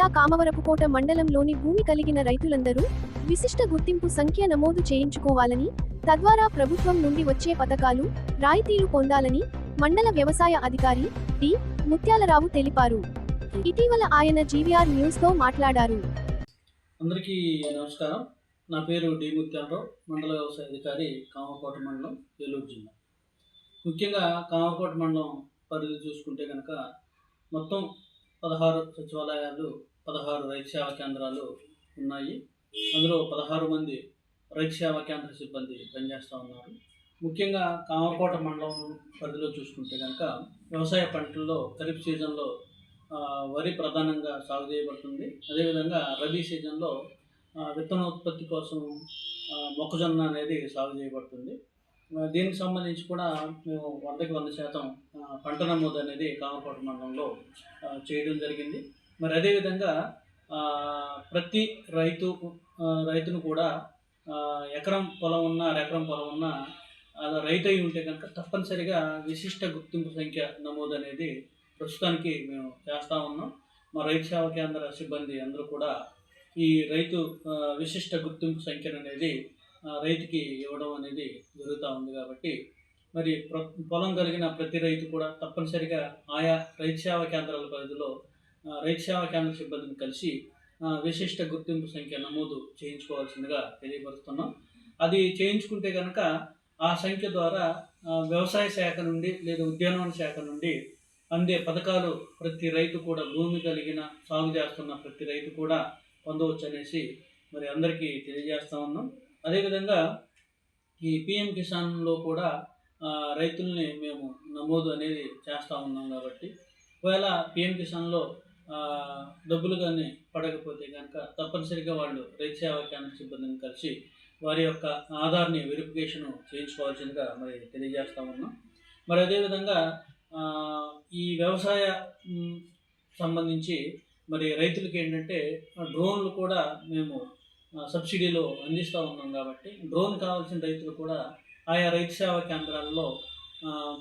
జిల్లా కామవరపుకోట మండలంలోని భూమి కలిగిన రైతులందరూ విశిష్ట గుర్తింపు సంఖ్య నమోదు చేయించుకోవాలని, తద్వారా ప్రభుత్వం నుండి వచ్చే పథకాలు, రాయితీలు పొందాలని మండల వ్యవసాయ అధికారి డి. ముత్యాలరావు తెలిపారు. ఇటీవల ఆయన జీవీఆర్ న్యూస్తో మాట్లాడారు. అందరికీ నమస్కారం. నా పేరు డి. ముత్యాలరావు, మండల వ్యవసాయ అధికారి, కామవరపుకోట మండలం, ఏలూరు జిల్లా. ముఖ్యంగా కామవరపుకోట మండలం పరిధి చూసుకుంటే కనుక మొత్తం 16 సచివాలయాలు, 16 రైతు సేవా కేంద్రాలు ఉన్నాయి. అందులో 16 మంది రైతు సేవా కేంద్ర సిబ్బంది పనిచేస్తూ ఉన్నారు. ముఖ్యంగా కామవరపుకోట మండలం పరిధిలో చూసుకుంటే కనుక వ్యవసాయ పంటల్లో ఖరీఫ్ సీజన్లో వరి ప్రధానంగా సాగు చేయబడుతుంది. అదేవిధంగా రబీ సీజన్లో విత్తనోత్పత్తి కోసం మొక్కజొన్న అనేది సాగు చేయబడుతుంది. దీనికి సంబంధించి కూడా మేము 100% పంట నమోదు అనేది కామవరపుకోట మండలంలో చేయడం జరిగింది. మరి అదేవిధంగా ప్రతి రైతును కూడా ఎకరం పొలం ఉన్నా, అరెకరం పొలం ఉన్నా, అలా రైతు అయి ఉంటే కనుక తప్పనిసరిగా విశిష్ట గుర్తింపు సంఖ్య నమోదు అనేది ప్రస్తుతానికి మేము చేస్తూ ఉన్నాం. మా రైతు సేవా కేంద్ర సిబ్బంది అందరూ కూడా ఈ రైతు విశిష్ట గుర్తింపు సంఖ్యను అనేది రైతుకి ఇవ్వడం అనేది జరుగుతూ ఉంది. కాబట్టి మరి పొలం కలిగిన ప్రతి రైతు కూడా తప్పనిసరిగా ఆయా రైతు సేవా కేంద్రాల పరిధిలో రైతు సేవా కేంద్ర సిబ్బందిని కలిసి విశిష్ట గుర్తింపు సంఖ్య నమోదు చేయించుకోవాల్సిందిగా తెలియపరుస్తున్నాం. అది చేయించుకుంటే కనుక ఆ సంఖ్య ద్వారా వ్యవసాయ శాఖ నుండి లేదా ఉద్యానవన శాఖ నుండి అందే పథకాలు ప్రతి రైతు కూడా, భూమి కలిగిన సాగు చేస్తున్న ప్రతి రైతు కూడా పొందవచ్చు అనేసి మరి అందరికీ తెలియజేస్తూ ఉన్నాం. అదేవిధంగా ఈ పిఎం కిసాన్లో కూడా రైతుల్ని మేము నమోదు అనేది చేస్తూ ఉన్నాం. కాబట్టి ఒకవేళ పిఎం కిసాన్లో డబ్బులు కానీ పడకపోతే కనుక తప్పనిసరిగా వాళ్ళు రైతు సేవా కేంద్ర సిబ్బందిని కలిసి వారి యొక్క ఆధార్ని వెరిఫికేషన్ చేయించుకోవాల్సిందిగా మరి తెలియజేస్తూ ఉన్నాం. మరి అదేవిధంగా ఈ వ్యవసాయ సంబంధించి మరి రైతులకి ఏంటంటే డ్రోన్లు కూడా మేము సబ్సిడీలో అందిస్తూ ఉన్నాం. కాబట్టి డ్రోన్ కావాల్సిన రైతులు కూడా ఆయా రైతు సేవా కేంద్రాల్లో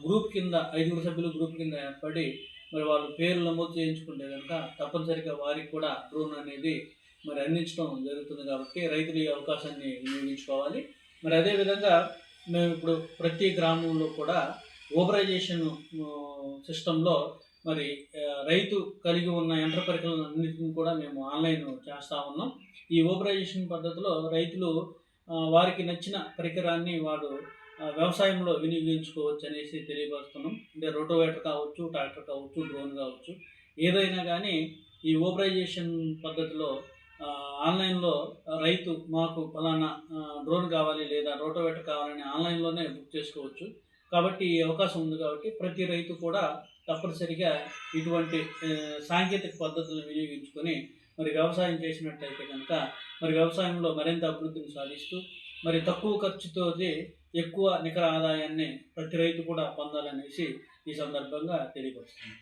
గ్రూప్ కింద 5 సభ్యులు గ్రూప్ కింద ఏర్పడి మరి వాళ్ళు పేర్లు నమోదు చేయించుకుంటే కనుక తప్పనిసరిగా వారికి కూడా డ్రోన్ అనేది మరి అందించడం జరుగుతుంది. కాబట్టి రైతులు ఈ అవకాశాన్ని వినియోగించుకోవాలి. మరి అదేవిధంగా మేము ఇప్పుడు ప్రతి గ్రామంలో కూడా ఓబరైజేషన్ సిస్టంలో మరి రైతు కలిగి ఉన్న యంత్ర పరికరాలన్నింటినీ కూడా మేము ఆన్లైన్ చేస్తూ ఉన్నాం. ఈ ఓబరైజేషన్ పద్ధతిలో రైతులు వారికి నచ్చిన పరికరాన్ని వారు వ్యవసాయంలో వినియోగించుకోవచ్చు అనేసి తెలియపరుస్తున్నాం. అంటే రోటోవేటర్ కావచ్చు, ట్రాక్టర్ కావచ్చు, డ్రోన్ కావచ్చు, ఏదైనా కానీ ఈ ఓబరైజేషన్ పద్ధతిలో ఆన్లైన్లో రైతు మాకు ఫలానా డ్రోన్ కావాలి లేదా రోటోవేటర్ కావాలని ఆన్లైన్లోనే బుక్ చేసుకోవచ్చు. కాబట్టి ఈ అవకాశం ఉంది. కాబట్టి ప్రతి రైతు కూడా తప్పనిసరిగా ఇటువంటి సాంకేతిక పద్ధతులను వినియోగించుకొని మరి వ్యవసాయం చేసినట్లయితే కనుక మరి వ్యవసాయంలో మరింత అభివృద్ధిని సాధిస్తూ మరి తక్కువ ఖర్చుతో ఎక్కువ నికర ఆదాయాన్ని ప్రతి రైతు కూడా పొందాలనేసి ఈ సందర్భంగా తెలియపరుస్తుంది.